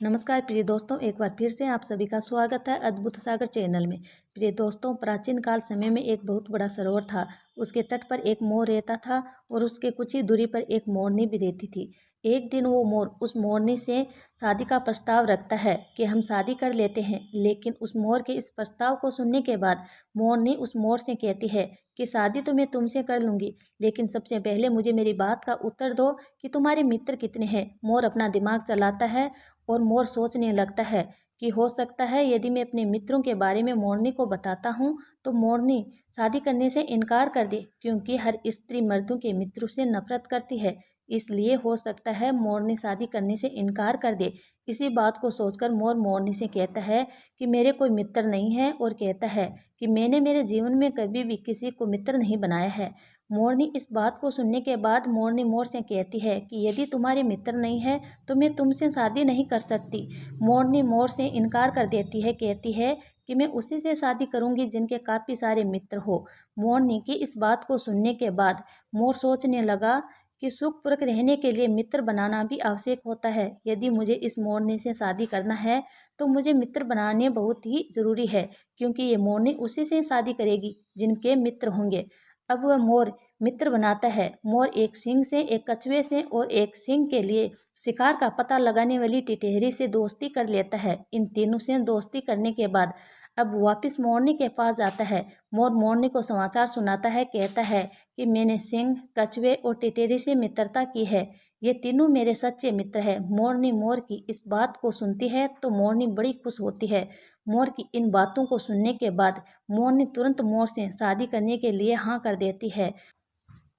नमस्कार प्रिय दोस्तों, एक बार फिर से आप सभी का स्वागत है अद्भुत सागर चैनल में। प्रिय दोस्तों, प्राचीन काल समय में एक बहुत बड़ा सरोवर था। उसके तट पर एक मोर रहता था और उसके कुछ ही दूरी पर एक मोरनी भी रहती थी। एक दिन वो मोर उस मोरनी से शादी का प्रस्ताव रखता है कि हम शादी कर लेते हैं। लेकिन उस मोर के इस प्रस्ताव को सुनने के बाद मोरनी उस मोर से कहती है कि शादी तो मैं तुमसे कर लूँगी, लेकिन सबसे पहले मुझे मेरी बात का उत्तर दो कि तुम्हारे मित्र कितने हैं। मोर अपना दिमाग चलाता है और मोर सोचने लगता है कि हो सकता है यदि मैं अपने मित्रों के बारे में मोरनी को बताता हूँ तो मोरनी शादी करने से इनकार कर दे, क्योंकि हर स्त्री मर्दों के मित्रों से नफरत करती है। इसलिए हो सकता है मोरनी शादी करने से इनकार कर दे। इसी बात को सोचकर मोर मोरनी से कहता है कि मेरे कोई मित्र नहीं है और कहता है कि मैंने मेरे जीवन में कभी भी किसी को मित्र नहीं बनाया है। मोरनी इस बात को सुनने के बाद मोरनी मोर से कहती है कि यदि तुम्हारे मित्र नहीं है तो मैं तुमसे शादी नहीं कर सकती। मोरनी मोर से इनकार कर देती है, कहती है कि मैं उसी से शादी करूंगी जिनके काफ़ी सारे मित्र हो। मोरनी की इस बात को सुनने के बाद मोर सोचने लगा कि सुखपूर्वक रहने के लिए मित्र बनाना भी आवश्यक होता है। यदि मुझे इस मोरनी से शादी करना है तो मुझे मित्र बनाने बहुत ही ज़रूरी है, क्योंकि ये मोरनी उसी से शादी करेगी जिनके मित्र होंगे। अब वह मोर मित्र बनाता है। मोर एक सींग से, एक कछुए से और एक सींग के लिए शिकार का पता लगाने वाली टिटहरी से दोस्ती कर लेता है। इन तीनों से दोस्ती करने के बाद अब वापस मोरनी के पास जाता है। मोर मोरनी को समाचार सुनाता है, कहता है कि मैंने सींग, कछुए और टिटहरी से मित्रता की है। ये तीनों मेरे सच्चे मित्र हैं। मोरनी मोर की इस बात को सुनती है तो मोरनी बड़ी खुश होती है। मोर की इन बातों को सुनने के बाद मोरनी तुरंत मोर से शादी करने के लिए हाँ कर देती है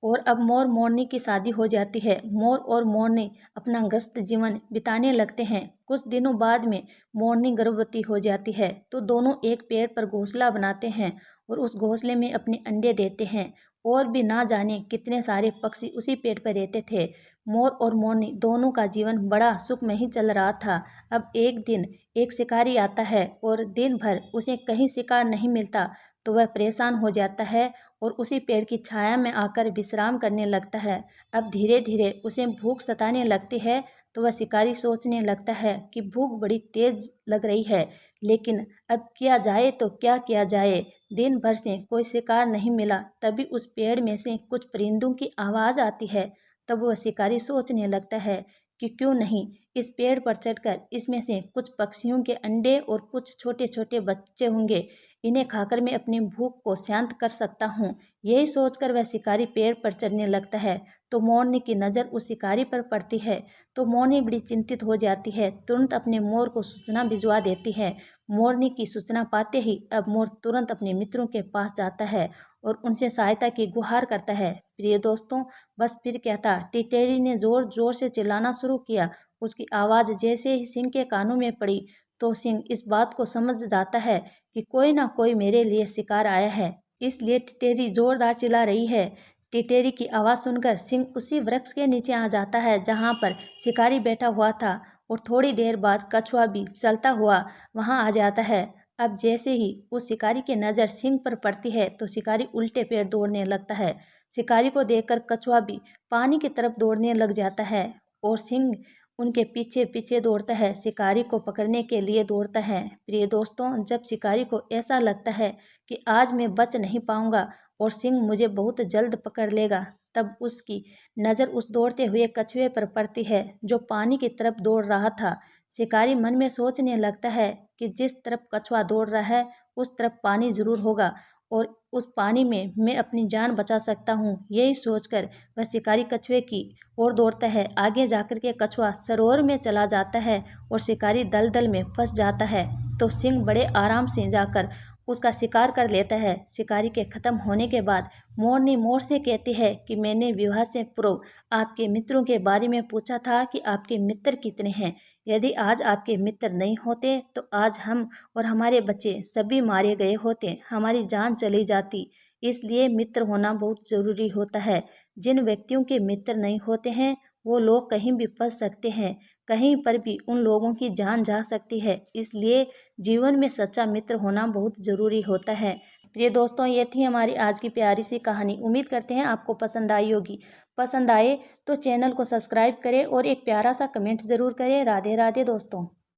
और अब मोर मोरनी की शादी हो जाती है। मोर और मोरनी अपना व्यस्त जीवन बिताने लगते हैं। कुछ दिनों बाद में मोरनी गर्भवती हो जाती है तो दोनों एक पेड़ पर घोंसला बनाते हैं और उस घोंसले में अपने अंडे देते हैं। और भी ना जाने कितने सारे पक्षी उसी पेड़ पर रहते थे। मोर और मोरनी दोनों का जीवन बड़ा सुख में ही चल रहा था। अब एक दिन एक शिकारी आता है और दिन भर उसे कहीं शिकार नहीं मिलता तो वह परेशान हो जाता है और उसी पेड़ की छाया में आकर विश्राम करने लगता है। अब धीरे धीरे उसे भूख सताने लगती है तो वह शिकारी सोचने लगता है कि भूख बड़ी तेज लग रही है, लेकिन अब किया जाए तो क्या किया जाए। दिन भर से कोई शिकार नहीं मिला। तभी उस पेड़ में से कुछ परिंदों की आवाज़ आती है। तब वह शिकारी सोचने लगता है कि क्यों नहीं इस पेड़ पर चढ़कर इसमें से कुछ पक्षियों के अंडे और कुछ छोटे छोटे बच्चे होंगे, इन्हें खाकर मैं अपनी भूख को शांत कर सकता हूँ। यही सोचकर वह शिकारी पेड़ पर चढ़ने लगता है तो मोरनी की नज़र उस शिकारी पर पड़ती है। तो मोरनी बड़ी चिंतित हो जाती है, तुरंत अपने मोर को सूचना भिजवा देती है। मोरनी की सूचना पाते ही अब मोर तुरंत अपने मित्रों के पास जाता है और उनसे सहायता की गुहार करता है। प्रिय दोस्तों, बस फिर क्या था, टिटेरी ने जोर जोर से चिल्लाना शुरू किया। उसकी आवाज़ जैसे ही सिंह के कानों में पड़ी तो सिंह इस बात को समझ जाता है कि कोई ना कोई मेरे लिए शिकार आया है, इसलिए टिटेरी जोरदार चिल्ला रही है। टिटेरी की आवाज़ सुनकर सिंह उसी वृक्ष के नीचे आ जाता है जहाँ पर शिकारी बैठा हुआ था और थोड़ी देर बाद कछुआ भी चलता हुआ वहाँ आ जाता है। अब जैसे ही उस शिकारी की नज़र सिंह पर पड़ती है तो शिकारी उल्टे पैर दौड़ने लगता है। शिकारी को देखकर कछुआ भी पानी की तरफ दौड़ने लग जाता है और सिंह उनके पीछे पीछे दौड़ता है, शिकारी को पकड़ने के लिए दौड़ता है। प्रिय दोस्तों, जब शिकारी को ऐसा लगता है कि आज मैं बच नहीं पाऊंगा और सिंह मुझे बहुत जल्द पकड़ लेगा, तब उसकी नज़र उस दौड़ते हुए कछुए पर पड़ती है जो पानी की तरफ दौड़ रहा था। शिकारी मन में सोचने लगता है कि जिस तरफ कछुआ दौड़ रहा है उस तरफ पानी जरूर होगा और उस पानी में मैं अपनी जान बचा सकता हूँ। यही सोचकर वह शिकारी कछुए की ओर दौड़ता है। आगे जाकर के कछुआ सरोवर में चला जाता है और शिकारी दलदल में फंस जाता है तो सिंह बड़े आराम से जाकर उसका शिकार कर लेता है। शिकारी के खत्म होने के बाद मोरनी मोर से कहती है कि मैंने विवाह से पूर्व आपके मित्रों के बारे में पूछा था कि आपके मित्र कितने हैं। यदि आज आपके मित्र नहीं होते तो आज हम और हमारे बच्चे सभी मारे गए होते, हमारी जान चली जाती। इसलिए मित्र होना बहुत ज़रूरी होता है। जिन व्यक्तियों के मित्र नहीं होते हैं वो लोग कहीं भी फंस सकते हैं, कहीं पर भी उन लोगों की जान जा सकती है। इसलिए जीवन में सच्चा मित्र होना बहुत ज़रूरी होता है। प्रिय दोस्तों, ये थी हमारी आज की प्यारी सी कहानी। उम्मीद करते हैं आपको पसंद आई होगी। पसंद आए तो चैनल को सब्सक्राइब करें और एक प्यारा सा कमेंट ज़रूर करें। राधे राधे दोस्तों।